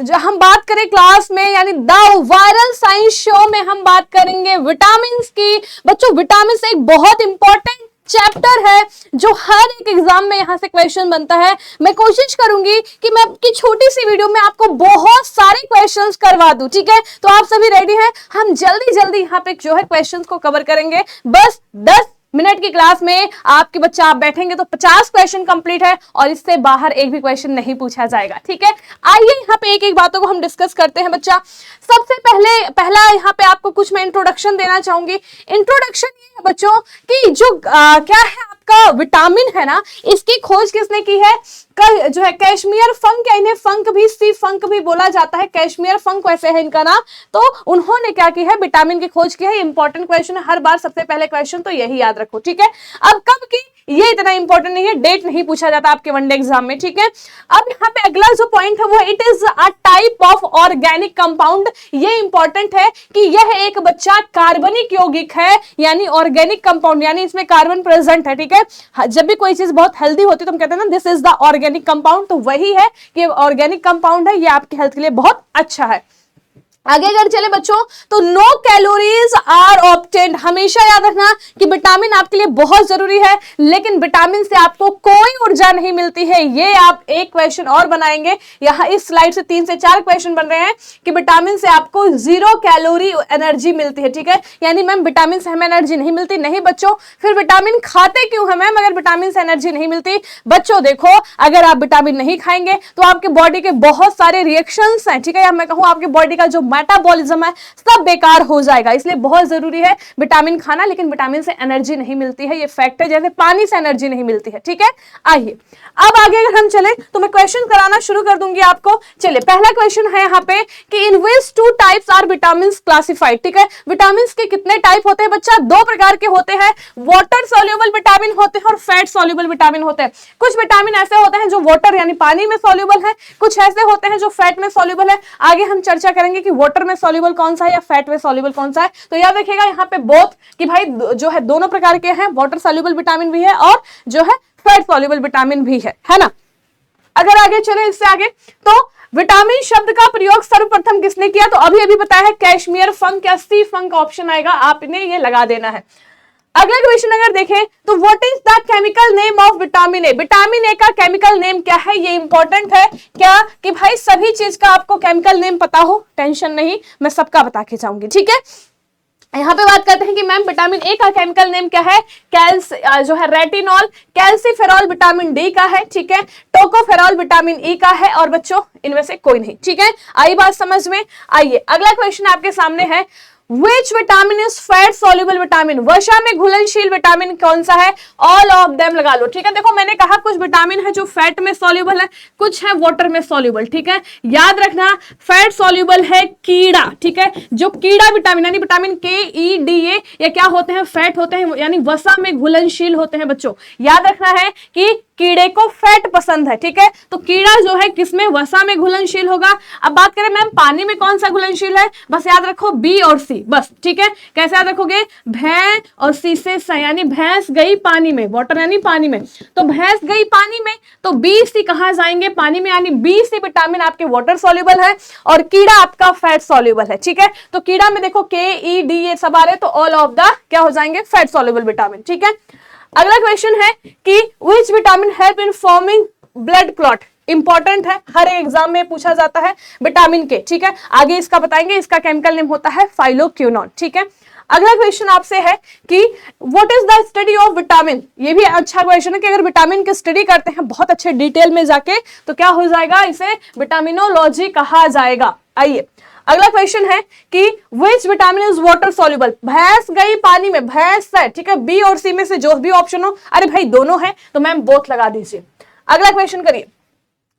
जो हम बात करें क्लास में यानी द वायरल साइंस शो में हम बात करेंगे विटामिन की। बच्चों विटामिन एक बहुत इंपॉर्टेंट चैप्टर है जो हर एक एग्जाम में यहां से क्वेश्चन बनता है। मैं कोशिश करूंगी कि मैं आपकी छोटी सी वीडियो में आपको बहुत सारे क्वेश्चंस करवा दूं, ठीक है। तो आप सभी रेडी हैं? हम जल्दी जल्दी यहां पे जो है क्वेश्चंस को कवर करेंगे। बस 10 मिनट की क्लास में आपके बच्चा आप बैठेंगे तो 50 क्वेश्चन कंप्लीट है और इससे बाहर एक भी क्वेश्चन नहीं पूछा जाएगा, ठीक है। आइए यहाँ पे एक एक बातों को हम डिस्कस करते हैं बच्चा। सबसे पहला यहाँ पे आपको कुछ मैं इंट्रोडक्शन देना चाहूंगी। इंट्रोडक्शन ये है बच्चों कि जो क्या है आपका विटामिन है ना, इसकी खोज किसने की है? जो है कैशमियर फंक, या इन्हें फंक भी सी फंक भी बोला जाता है, कैशमियर फंक वैसे है इनका नाम। तो उन्होंने क्या की है? विटामिन की खोज की है। इंपॉर्टेंट क्वेश्चन है, हर बार सबसे पहले क्वेश्चन तो यही याद रखो, ठीक है। अब कब की ये इतना इंपॉर्टेंट नहीं है, डेट नहीं पूछा जाता आपके वनडे एग्जाम में, ठीक है। अब यहाँ पे अगला जो पॉइंट है वो it is a type of organic compound. ये इंपॉर्टेंट है कि यह एक बच्चा कार्बनिक यौगिक है, यानी ऑर्गेनिक कंपाउंड, यानी इसमें कार्बन प्रेजेंट है, ठीक है। जब भी कोई चीज बहुत हेल्दी होती है तो हम कहते हैं ना this is the organic compound, तो वही है कि ऑर्गेनिक कंपाउंड है, ये आपकी हेल्थ के लिए बहुत अच्छा है। आगे अगर चले बच्चों तो नो कैलोरीज आर ऑब्टेन्ड। हमेशा याद रखना कि विटामिन आपके लिए बहुत जरूरी है, लेकिन विटामिन से आपको कोई ऊर्जा नहीं मिलती है। ये आप एक क्वेश्चन और बनाएंगे, यहाँ इस स्लाइड से 3 से 4 क्वेश्चन बन रहे हैं कि विटामिन से आपको 0 कैलोरी एनर्जी मिलती है, ठीक है। यानी मैम विटामिन से हमें एनर्जी नहीं मिलती। नहीं बच्चों, फिर विटामिन खाते क्यों हैं मैम अगर विटामिन से एनर्जी नहीं मिलती? बच्चों देखो, अगर आप विटामिन नहीं खाएंगे तो आपके बॉडी के बहुत सारे रिएक्शंस हैं, ठीक है, या मैं कहूं आपके बॉडी का जो मेटाबॉलिज्म है सब बेकार हो जाएगा। इसलिए बहुत जरूरी है विटामिन खाना, लेकिन विटामिन से एनर्जी नहीं मिलती है, ये फैक्ट है, जैसे पानी से एनर्जी नहीं मिलती है, ठीक है। आइए अब आगे अगर हम चले तो मैं क्वेश्चन कराना शुरू कर दूंगी आपको। चलिए पहला क्वेश्चन है यहाँ पे कि इन विच 2 टाइप्स आर विटामिन क्लासिफाइड, ठीक है। विटामिन के कितने टाइप होते हैं बच्चा? 2 प्रकार के होते हैं। वाटर सोल्यूबल विटामिन होते हैं और फैट सोल्यूबल विटामिन होते हैं। कुछ विटामिन ऐसे होते हैं जो वाटर यानी पानी में सोल्यूबल है, कुछ ऐसे होते हैं जो फैट में सोल्यूबल है। आगे हम चर्चा करेंगे कि वाटर में सॉल्युबल कौन सा है या फैट में सॉल्युबल कौन सा है। तो याद रखिएगा यहाँ पे बोथ कि भाई जो है दोनों प्रकार के हैं, वाटर सॉल्युबल विटामिन भी है और जो है फैट सॉल्युबल विटामिन भी है ना। अगर आगे चले इससे आगे तो विटामिन शब्द का प्रयोग सर्वप्रथम किसने किया? तो अभी अभी बताया है कैशमियर फंक या सी फंक ऑप्शन आएगा, आपने ये लगा देना है। अगला क्वेश्चन अगर देखें तो what is the chemical name of vitamin A? Vitamin A का केमिकल नेम क्या है? ये इंपॉर्टेंट है क्या कि भाई सभी चीज का आपको केमिकल नेम पता हो? टेंशन नहीं, मैं सबका बता के जाऊंगी, ठीक है। यहाँ पे बात करते हैं कि मैम विटामिन ए का केमिकल नेम क्या है? जो है रेटिनॉल, कैल्सीफेरॉल विटामिन डी का है, ठीक है, टोकोफेरॉल विटामिन ई का है, और बच्चों इनमें से कोई नहीं, ठीक है। आई बात समझ में? आइए अगला क्वेश्चन आपके सामने है Which vitamin is fat soluble vitamin? वसा में घुलनशील विटामिन कौन सा है? ऑल ऑफ देम लगा लो, ठीक है। देखो मैंने कहा कुछ विटामिन है जो फैट में सॉल्युबल है, कुछ है वाटर में सॉल्युबल, ठीक है। याद रखना फैट सॉल्युबल है कीड़ा, ठीक है। जो कीड़ा विटामिन यानी विटामिन के ई डी ए ये क्या होते हैं? फैट होते हैं, यानी वसा में घुलनशील होते हैं बच्चों। याद रखना है कि कीड़े को फैट पसंद है, ठीक है। तो कीड़ा जो है किसमें? वसा में घुलनशील होगा। अब बात करें मैम पानी में कौन सा घुलनशील है? बस याद रखो बी और सी, बस, ठीक है। कैसे याद रखोगे? भैंस और सी से यानी भैंस गई पानी में, वाटर यानी पानी में, तो भैंस गई पानी में, तो बी सी कहां जाएंगे? पानी में, यानी बी सी विटामिन आपके वाटर सॉल्युबल है और कीड़ा आपका फैट सॉल्युबल है, ठीक है। तो कीड़ा में देखो के ई डी ये सब आ रहे, तो ऑल ऑफ द क्या हो जाएंगे? फैट सॉल्युबल विटामिन, ठीक है। अगला क्वेश्चन है कि which vitamin help in forming blood clot? Important है, हर एग्जाम में पूछा जाता है विटामिन के, ठीक है। आगे इसका बताएंगे, इसका केमिकल नेम होता है फाइलोक्विनोन, ठीक है। अगला क्वेश्चन आपसे है कि what is the study of vitamin? ये भी अच्छा क्वेश्चन है कि अगर विटामिन की स्टडी करते हैं बहुत अच्छे डिटेल में जाके तो क्या हो जाएगा? इसे विटामिनोलॉजी कहा जाएगा। आइए अगला क्वेश्चन है कि which vitamin is water soluble? भैंस गई पानी में, भैंस है, ठीक है। बी और सी में से जो भी ऑप्शन हो, अरे भाई दोनों है तो मैम बोथ लगा दीजिए। अगला क्वेश्चन करिए,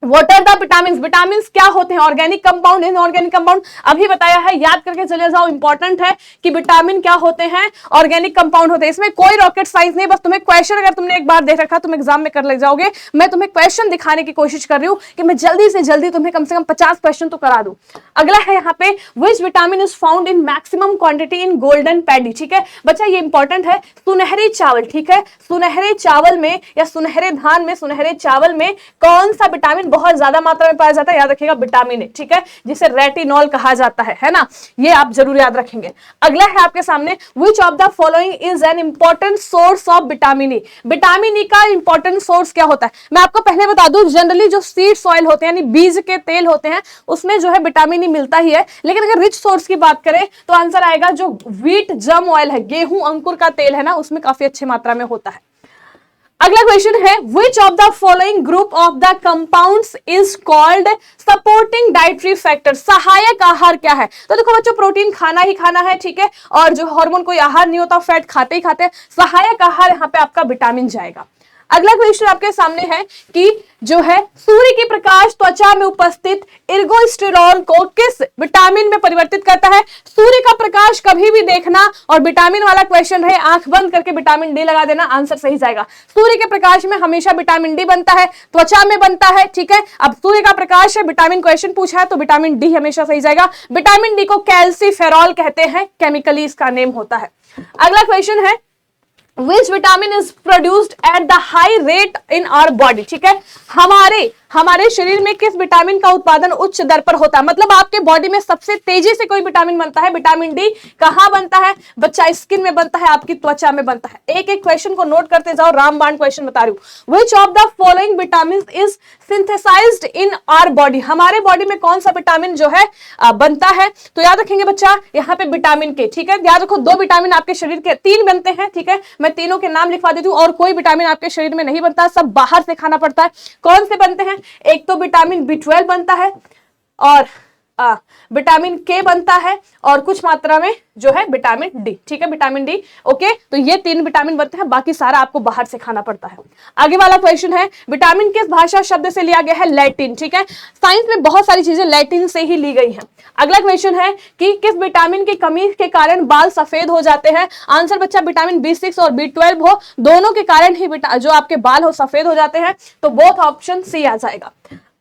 what are the vitamin? Vitamin क्या होते हैं? ऑर्गेनिक कंपाउंड, इनऑर्गेनिक कंपाउंड, अभी बताया है, याद करके चले जाओ। इंपॉर्टेंट है कि विटामिन क्या होते हैं? ऑर्गेनिक कंपाउंड होते हैं। इसमें कोई रॉकेट साइंस नहीं, बस तुम्हें क्वेश्चन अगर तुमने एक बार देख रखा तुम एग्जाम में कर ले जाओगे। मैं तुम्हें क्वेश्चन दिखाने की कोशिश कर रही हूँ कि मैं जल्दी से जल्दी तुम्हें कम से कम 50 क्वेश्चन तो करा दूं। अगला है यहाँ पे which vitamin is found in maximum quantity in golden paddy, ठीक है बच्चा, ये इंपॉर्टेंट है। सुनहरी चावल, ठीक है, सुनहरे चावल में या सुनहरे धान में, सुनहरे चावल में कौन सा विटामिन बहुत ज्यादा मात्रा में पाया जाता है, याद रखिएगा विटामिन ए, ठीक है, जिसे रेटिनॉल कहा जाता है ना, ये आप जरूर याद रखेंगे। अगला है आपके सामने, which of the following is an important source of vitamin E. Vitamin E का इंपॉर्टेंट सोर्स क्या होता है, मैं आपको पहले बता दूं, जनरली जो सीड्स ऑयल होते हैं यानी बीज के तेल होते हैं उसमें जो है विटामिन ई मिलता ही है, लेकिन अगर रिच सोर्स की बात करें तो आंसर आएगा जो व्हीट जर्म ऑयल है, गेहूं अंकुर का तेल है ना, उसमें काफी अच्छी मात्रा में होता है। अगला क्वेश्चन है, which of the following group of the compounds is called supporting dietary factor. सहायक आहार क्या है, तो देखो बच्चों प्रोटीन खाना ही खाना है, ठीक है, और जो हार्मोन कोई आहार नहीं होता, फैट खाते ही खाते हैं, सहायक आहार यहाँ पे आपका विटामिन जाएगा। अगला क्वेश्चन आपके सामने है कि जो है सूर्य की प्रकाश त्वचा में उपस्थित एर्गोस्टेरॉन को किस विटामिन में परिवर्तित करता है। सूर्य का प्रकाश कभी भी देखना, और विटामिन वाला क्वेश्चन है, आंख बंद करके विटामिन डी लगा देना, आंसर सही जाएगा। सूर्य के प्रकाश में हमेशा विटामिन डी बनता है, त्वचा में बनता है, ठीक है। अब सूर्य का प्रकाश है, विटामिन क्वेश्चन पूछा है तो विटामिन डी हमेशा सही जाएगा। विटामिन डी को कैल्सीफेरॉल कहते हैं, केमिकली इसका नेम होता है। अगला क्वेश्चन है, Which vitamin is produced at the high rate in our body, ठीक है, हमारे शरीर में किस विटामिन का उत्पादन उच्च दर पर होता है, मतलब आपके बॉडी में सबसे तेजी से कोई विटामिन बनता है, विटामिन डी कहां बनता है बच्चा, स्किन में बनता है, आपकी त्वचा में बनता है। एक एक क्वेश्चन को नोट करते जाओ, रामबाण क्वेश्चन बता रही हूं। Which of the following vitamins is synthesized in our body, हमारे बॉडी में कौन सा विटामिन जो है बनता है, तो याद रखेंगे बच्चा यहाँ पे विटामिन के, ठीक है, याद रखो 2 विटामिन आपके शरीर के 3 बनते हैं, ठीक है, मैं तीनों के नाम लिखवा देती हूँ, और कोई विटामिन आपके शरीर में नहीं बनता, सब बाहर से खाना पड़ता है। कौन से बनते हैं, एक तो विटामिन B12 बनता है, और विटामिन के बनता है, और कुछ मात्रा में जो है विटामिन डी, ठीक है, विटामिन डी, ओके, तो ये 3 विटामिन बनते हैं, बाकी सारा आपको बाहर से खाना पड़ता है। आगे वाला क्वेश्चन है, विटामिन किस भाषा शब्द से लिया गया है, लैटिन, ठीक है, साइंस में बहुत सारी चीजें लैटिन से ही ली गई हैं। अगला क्वेश्चन है कि किस विटामिन की कमी के कारण बाल सफेद हो जाते हैं, आंसर बच्चा विटामिन B6 और B12 हो, दोनों के कारण ही जो आपके बाल हो सफेद हो जाते हैं, तो बोथ ऑप्शन सी आ जाएगा।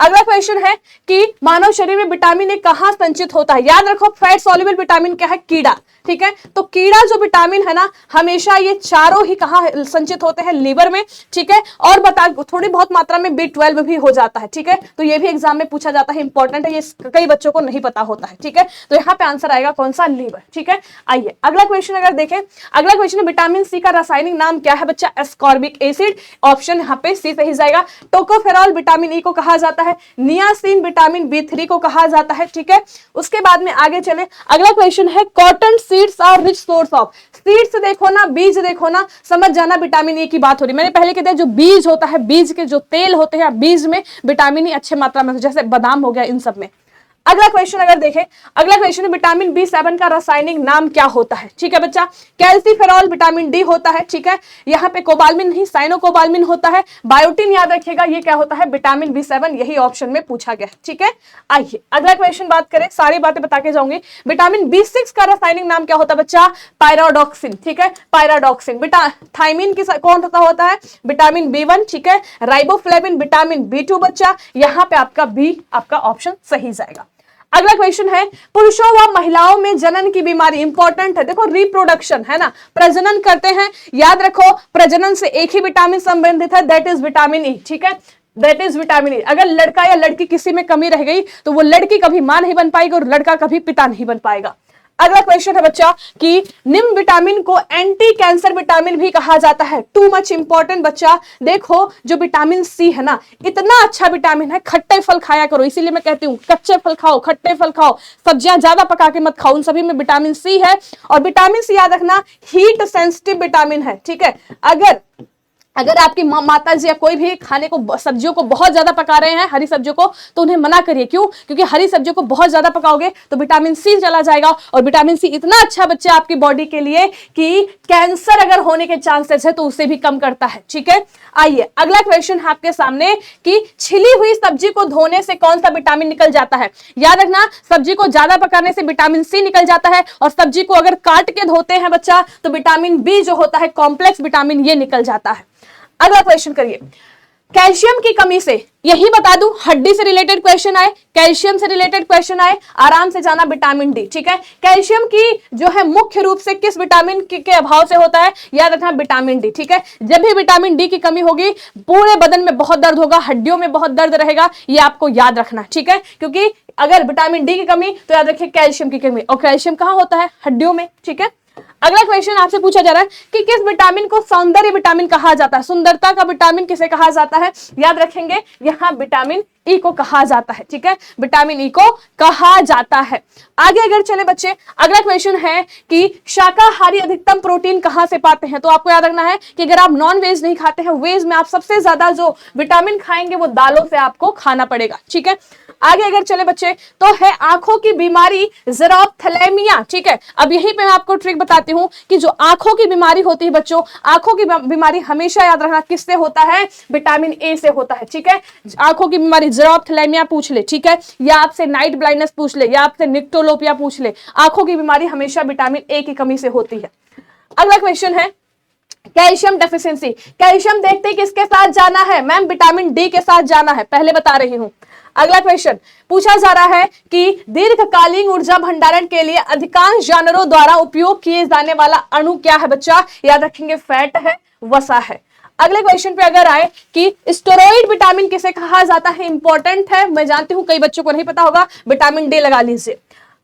अगला क्वेश्चन है कि मानव शरीर में विटामिन ए कहां संचित होता है, याद रखो फैट सॉल्युबल विटामिन क्या है, कीड़ा, ठीक है, तो कीड़ा जो विटामिन है ना, हमेशा ये चारों ही कहां संचित होते हैं, लीवर में, ठीक है, और बता थोड़ी बहुत मात्रा में B12 भी हो जाता है, ठीक है, तो ये भी एग्जाम में पूछा जाता है, इंपॉर्टेंट है, ये कई बच्चों को नहीं पता होता है, ठीक है, तो यहाँ पे आंसर आएगा कौन सा, लीवर, ठीक है। आइए अगला क्वेश्चन अगर देखें, अगला क्वेश्चन है विटामिन सी का रासायनिक नाम क्या है बच्चा, एस्कॉर्बिक एसिड, ऑप्शन यहाँ पे सी सही जाएगा। टोकोफेरॉल विटामिन ई को कहा जाता है, नियासिन विटामिन B3 को कहा जाता है, ठीक है। उसके बाद में आगे चले, अगला क्वेश्चन है cotton seeds are rich source of, seeds देखो ना, बीज देखो ना, समझ जाना विटामिन ए की बात हो रही। मैंने पहले कहते हैं जो बीज होता है, बीज के जो तेल होते हैं, बीज में विटामिन ई अच्छे मात्रा में, जैसे बादाम हो गया, इन सब में। अगला क्वेश्चन अगर देखें, अगला क्वेश्चन है विटामिन B7 का रासायनिक नाम क्या होता है, ठीक है बच्चा, कैल्सीफेरॉल विटामिन डी होता है, ठीक है, यहाँ पे कोबालमिन नहीं साइनोकोबालमिन होता है, बायोटिन याद रखिएगा, ये क्या होता है विटामिन B7, यही ऑप्शन में पूछा गया है, ठीक है। आइए अगला क्वेश्चन बात करें, सारी बातें बता के जाऊंगी। विटामिन B6 का रासायनिक नाम क्या होता है बच्चा, पायराडॉक्सिन, ठीक है, पायराडॉक्सिन। थाइमिन की कौन होता है, विटामिन B1, ठीक है, राइबोफ्लेविन विटामिन B2 बच्चा, यहाँ पे आपका बी आपका ऑप्शन सही जाएगा। अगला क्वेश्चन है पुरुषों व महिलाओं में जनन की बीमारी, इंपॉर्टेंट है, देखो रिप्रोडक्शन है ना, प्रजनन करते हैं, याद रखो प्रजनन से एक ही विटामिन संबंधित है, दैट इज विटामिन ई, ठीक है, दैट इज विटामिन ई। अगर लड़का या लड़की किसी में कमी रह गई तो वो लड़की कभी मां नहीं बन पाएगी और लड़का कभी पिता नहीं बन पाएगा। अगला क्वेश्चन है बच्चा कि निम्न विटामिन को एंटी कैंसर विटामिन भी कहा जाता है, टू मच इंपॉर्टेंट बच्चा। देखो जो विटामिन सी है ना, इतना अच्छा विटामिन है, खट्टे फल खाया करो, इसीलिए मैं कहती हूँ कच्चे फल खाओ, खट्टे फल खाओ, सब्जियां ज्यादा पका के मत खाओ, उन सभी में विटामिन सी है। और विटामिन सी याद रखना हीट सेंसिटिव विटामिन है, ठीक है। अगर आपकी माता जी या कोई भी खाने को, सब्जियों को बहुत ज्यादा पका रहे हैं, हरी सब्जियों को, तो उन्हें मना करिए, क्यों, क्योंकि हरी सब्जियों को बहुत ज्यादा पकाओगे तो विटामिन सी चला जाएगा, और विटामिन सी इतना अच्छा बच्चा आपकी बॉडी के लिए कि कैंसर अगर होने के चांसेस है तो उसे भी कम करता है, ठीक है। आइए अगला क्वेश्चन है आपके सामने कि छिली हुई सब्जी को धोने से कौन सा विटामिन निकल जाता है। याद रखना सब्जी को ज्यादा पकाने से विटामिन सी निकल जाता है, और सब्जी को अगर काट के धोते हैं बच्चा तो विटामिन बी जो होता है कॉम्प्लेक्स विटामिन, ये निकल जाता है। अगला क्वेश्चन करिए, कैल्शियम की कमी से, यही बता दूं, हड्डी से रिलेटेड क्वेश्चन आए, कैल्शियम से रिलेटेड क्वेश्चन आए, आराम से जाना विटामिन डी, ठीक है। कैल्शियम की जो है मुख्य रूप से किस विटामिन के अभाव से होता है, याद रखना विटामिन डी, ठीक है। जब भी विटामिन डी की कमी होगी पूरे बदन में बहुत दर्द होगा, हड्डियों में बहुत दर्द रहेगा, ये आपको याद रखना, ठीक है। क्योंकि अगर विटामिन डी की कमी तो याद रखिए कैल्शियम की कमी, और कैल्शियम कहां होता है, हड्डियों में, ठीक है। अगला क्वेश्चन आपसे पूछा जा रहा है कि किस विटामिन को सौंदर्य विटामिन कहा जाता है, सुंदरता का विटामिन किसे कहा जाता है, याद रखेंगे यहां विटामिन ई को कहा जाता है, ठीक है, विटामिन ई को कहा जाता है। आगे अगर चले बच्चे, अगला क्वेश्चन है कि शाकाहारी अधिकतम प्रोटीन कहां से पाते हैं, तो आपको याद रखना है कि अगर आप नॉन वेज नहीं खाते हैं, वेज में आप सबसे ज्यादा जो विटामिन खाएंगे वो दालों से आपको खाना पड़ेगा, ठीक है। आगे अगर चले बच्चे तो है आंखों की बीमारी ज़ेरोप्थेल्मिया, ठीक है। अब यहीं पे मैं आपको ट्रिक बताती हूं कि जो आंखों की बीमारी होती है बच्चों, आंखों की बीमारी हमेशा याद रखना किससे होता है, विटामिन ए से होता है, ठीक है। आंखों की बीमारी ज़ेरोप्थेल्मिया पूछ ले, ठीक है, या आपसे नाइट ब्लाइंडनेस पूछ ले, या आपसे निक्टोलोपिया पूछ ले, आंखों की बीमारी हमेशा विटामिन ए की कमी से होती है। अगला क्वेश्चन है कैल्शियम डेफिशिएंसी, कैल्शियम देखते ही किसके साथ जाना है, मैम विटामिन डी के साथ जाना है, पहले बता रही हूं। अगला क्वेश्चन पूछा जा रहा है कि दीर्घकालीन ऊर्जा भंडारण के लिए अधिकांश जानवरों द्वारा उपयोग किए जाने वाला अणु क्या है बच्चा, याद रखेंगे फैट है, वसा है। अगले क्वेश्चन पे अगर आए कि स्टेरॉइड विटामिन किसे कहा जाता है, इंपॉर्टेंट है, मैं जानती हूं कई बच्चों को नहीं पता होगा, विटामिन डी लगा लीजिए।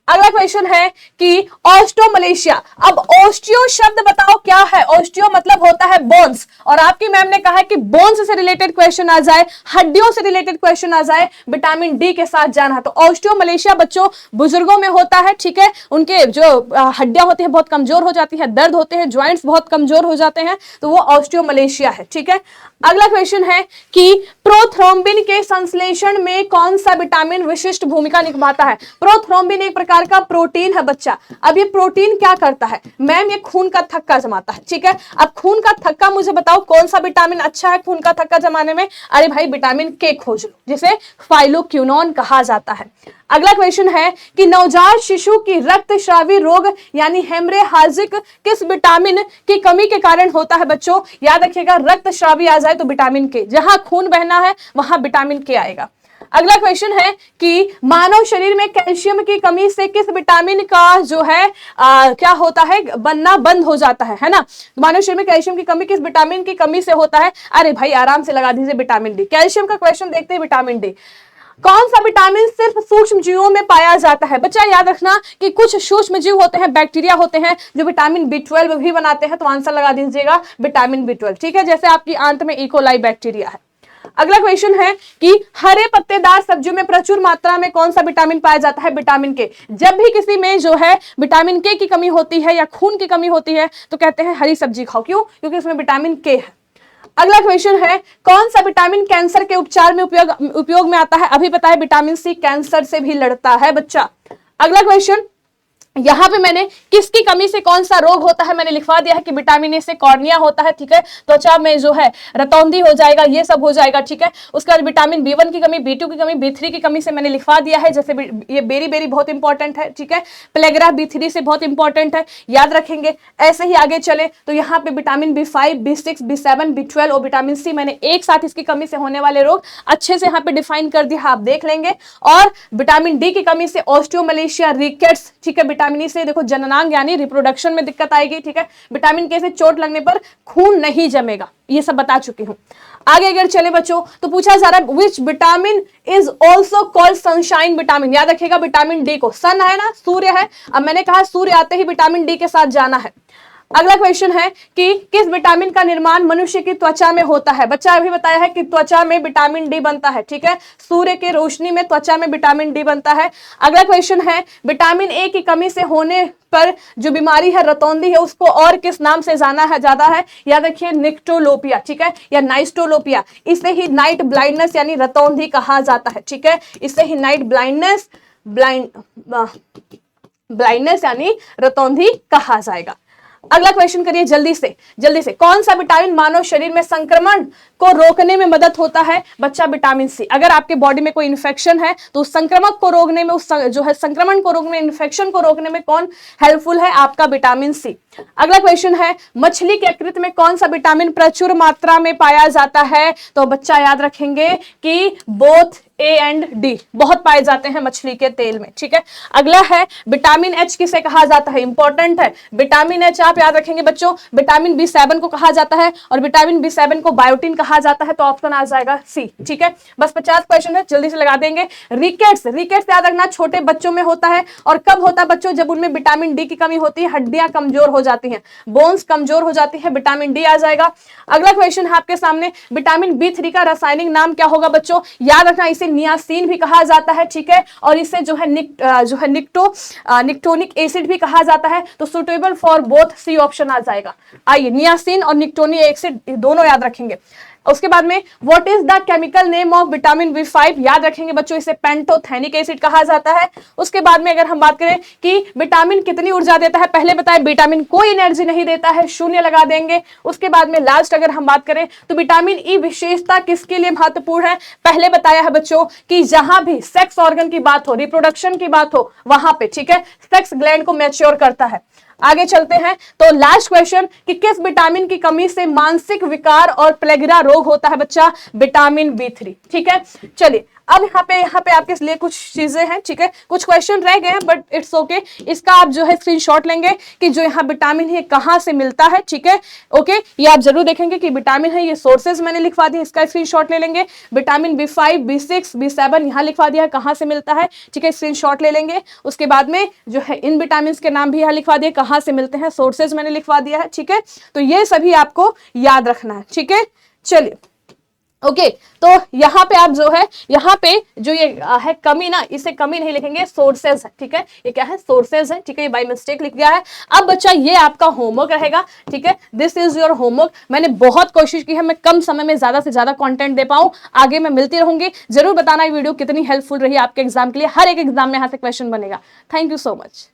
अगला क्वेश्चन है कि ऑस्टियोमलेशिया, अब ऑस्टियो शब्द बताओ क्या है, ऑस्टियो मतलब होता है बोन्स, और आपकी मैम ने कहा है कि बोन्स से रिलेटेड क्वेश्चन आ जाए, हड्डियों से रिलेटेड क्वेश्चन आ जाए, विटामिन डी के साथ जाना है। तो ऑस्टियोमलेशिया बच्चों बुजुर्गों में होता है, ठीक है, उनके जो हड्डियां होती है बहुत कमजोर हो जाती है, दर्द होते हैं, ज्वाइंट्स बहुत कमजोर हो जाते हैं, तो वो ऑस्टियोमलेशिया है, ठीक है। अगला क्वेश्चन है कि प्रोथ्रोम्बिन के संश्लेषण में कौन सा विटामिन विशिष्ट भूमिका निभाता है। प्रोथ्रोम्बिन एक प्रकार का प्रोटीन है बच्चा। अब ये प्रोटीन क्या करता है, मैम ये खून का थक्का जमाता है, ठीक है। अब खून का थक्का मुझे बताओ कौन सा विटामिन अच्छा है खून का थक्का जमाने में, अरे भाई विटामिन के खोज लो, जिसे फाइलोक्विनोन कहा जाता है। अगला क्वेश्चन है कि नवजात शिशु की रक्तस्रावी रोग यानी हेमरेहाजिक किस विटामिन की कमी के कारण होता है बच्चों, याद रखिएगा रक्तस्रावी आ जाए तो विटामिन के, जहां खून बहना है वहां विटामिन के आएगा। अगला क्वेश्चन है कि मानव शरीर में कैल्शियम की कमी से किस विटामिन का जो है क्या होता है, बनना बंद हो जाता है ना। मानव शरीर में कैल्शियम की कमी किस विटामिन की कमी से होता है, अरे भाई आराम से लगा दीजिए विटामिन डी। कैल्शियम का क्वेश्चन देखते हैं, विटामिन डी कौन सा विटामिन सिर्फ सूक्ष्म जीवों में पाया जाता है, बच्चा याद रखना कि कुछ सूक्ष्म जीव होते हैं, बैक्टीरिया होते हैं जो विटामिन B12 भी बनाते हैं, तो आंसर लगा दीजिएगा विटामिन B12, ठीक है, जैसे आपकी आंत में इकोलाई बैक्टीरिया है। अगला क्वेश्चन है कि हरे पत्तेदार सब्जियों में प्रचुर मात्रा में कौन सा विटामिन पाया जाता है, विटामिन के। जब भी किसी में जो है विटामिन के की कमी होती है या खून की कमी होती है तो कहते हैं हरी सब्जी खाओ, क्यों, क्योंकि उसमें विटामिन के है। अगला क्वेश्चन है कौन सा विटामिन कैंसर के उपचार में उपयोग में आता है, अभी पता है विटामिन सी कैंसर से भी लड़ता है बच्चा। अगला क्वेश्चन यहां पे मैंने किसकी कमी से कौन सा रोग होता है मैंने लिखवा दिया है कि विटामिन ए से कॉर्निया होता है, ठीक है, त्वचा में जो है रतौंधी हो जाएगा, ये सब हो जाएगा, ठीक है। उसके बाद विटामिन B1 की कमी, B2 की कमी, B3 की कमी से मैंने लिखवा दिया है, जैसे ये बेरी बेरी बहुत इंपॉर्टेंट है, ठीक है, प्लेग्रा B3 से बहुत इंपॉर्टेंट है, याद रखेंगे। ऐसे ही आगे चले तो यहाँ पे vitamin B5, B6, B7, B12 और विटामिन सी मैंने एक साथ इसकी कमी से होने वाले रोग अच्छे से यहाँ पे डिफाइन कर दिया, आप देख लेंगे। और विटामिन डी की कमी से ऑस्टियोमलेशिया, रिकेट्स, ठीक है, विटामिन ई से देखो जननांग यानी रिप्रोडक्शन में दिक्कत आएगी, ठीक है, विटामिन के से चोट लगने पर खून नहीं जमेगा, ये सब बता चुकी हूं। आगे अगर चले बच्चों तो पूछा जा रहा है which vitamin is also called sunshine vitamin, याद रखिएगा विटामिन डी को, सन है ना, सूर्य है, अब मैंने कहा सूर्य आते ही विटामिन डी के साथ जाना है। अगला क्वेश्चन है कि किस विटामिन का निर्माण मनुष्य की त्वचा में होता है, बच्चा अभी बताया है कि त्वचा में विटामिन डी बनता है, ठीक है, सूर्य के रोशनी में त्वचा में विटामिन डी बनता है। अगला क्वेश्चन है विटामिन ए की कमी से होने पर जो बीमारी है रतौंधी है उसको और किस नाम से जाना है ज्यादा है, याद रखिए निक्टोलोपिया, ठीक है, या नाइस्टोलोपिया, इसे ही नाइट ब्लाइंडनेस यानी रतौंधी कहा जाता है, ठीक है, इसे ही नाइट ब्लाइंडनेस यानी रतौंधी कहा जाएगा। अगला क्वेश्चन करिए जल्दी से कौन सा विटामिन मानव शरीर में संक्रमण को रोकने में मदद होता है? बच्चा विटामिन सी। अगर आपके बॉडी में कोई इन्फेक्शन है तो उस संक्रमण को रोकने में, उस जो है संक्रमण को रोकने में, इन्फेक्शन को रोकने में कौन हेल्पफुल है? आपका विटामिन सी। अगला क्वेश्चन है मछली के यकृत में कौन सा विटामिन प्रचुर मात्रा में पाया जाता है? तो बच्चा याद रखेंगे कि बोथ ए एंड डी बहुत पाए जाते हैं मछली के तेल में, ठीक है। अगला है विटामिन एच किसे कहा जाता है? इंपॉर्टेंट है विटामिन एच, आप याद रखेंगे बच्चों। विटामिन B7 को कहा जाता है और विटामिन B7 को बायोटिन कहा जाता है, तो ऑप्शन आ जाएगा सी, ठीक है। बस 50 क्वेश्चन है, जल्दी से लगा देंगे। रिकेट्स याद रखना छोटे बच्चों में होता है, और कब होता है बच्चों? जब उनमें विटामिन डी की कमी होती है, हड्डियां कमजोर हो जाती हैं, बोन्स कमजोर हो जाती है, विटामिन डी आ जाएगा। अगला क्वेश्चन है आपके सामने, विटामिन B3 का रासायनिक नाम क्या होगा बच्चों? याद रखना इसे नियासिन भी कहा जाता है, ठीक है, और इसे जो है निक्टोनिक एसिड भी कहा जाता है, तो suitable for both C option आ जाएगा। आइए नियासिन और निक्टोनिक एसिड दोनों याद रखेंगे। उसके बाद में what is the chemical name of vitamin B5? याद रखेंगे बच्चों, इसे पेंटोथेनिक एसिड कहा जाता है। उसके बाद में अगर हम बात करें कि विटामिन कितनी ऊर्जा देता है, पहले बताए विटामिन कोई एनर्जी नहीं देता है, शून्य लगा देंगे। उसके बाद में लास्ट अगर हम बात करें तो विटामिन ई विशेषता किसके लिए महत्वपूर्ण है? पहले बताया है बच्चों कि जहां भी सेक्स ऑर्गन की बात हो, रिप्रोडक्शन की बात हो, वहां पे, ठीक है, सेक्स ग्लैंड को मैच्योर करता है। आगे चलते हैं तो लास्ट क्वेश्चन कि किस विटामिन की कमी से मानसिक विकार और प्लेगरा रोग होता है बच्चा? विटामिन B3, ठीक है। चलिए अब यहाँ पे आपके लिए कुछ चीजें हैं, ठीक है, कुछ क्वेश्चन रह गए हैं बट इट्स ओके। इसका आप जो है स्क्रीनशॉट लेंगे कि जो यहाँ विटामिन है कहाँ से मिलता है, ठीक है, ओके। ये आप जरूर देखेंगे कि विटामिन है, ये सोर्सेज मैंने लिखवा दिए, इसका स्क्रीनशॉट ले लेंगे। विटामिन B5, B6, B7 यहाँ लिखवा दिया है कहाँ से मिलता है, ठीक है, स्क्रीनशॉट ले लेंगे। उसके बाद में जो है इन विटामिन के नाम भी यहाँ लिखवा दिए, कहाँ से मिलते हैं, सोर्सेज मैंने लिखवा दिया है, ठीक है। तो ये सभी आपको याद रखना है, ठीक है। चलिए ओके तो यहाँ पे आप जो है, यहाँ पे जो ये है कमी ना, इसे कमी नहीं लिखेंगे, सोर्सेज है, ठीक है। ये क्या है? सोर्सेज है, ठीक है, ये बाय मिस्टेक लिख गया है। अब बच्चा ये आपका होमवर्क रहेगा, ठीक है, दिस इज योर होमवर्क। मैंने बहुत कोशिश की है मैं कम समय में ज्यादा से ज्यादा कंटेंट दे पाऊं, आगे मैं मिलती रहूंगी। जरूर बताना ये वीडियो कितनी हेल्पफुल रही आपके एग्जाम के लिए, हर एक एग्जाम में यहाँ से क्वेश्चन बनेगा। Thank you so much.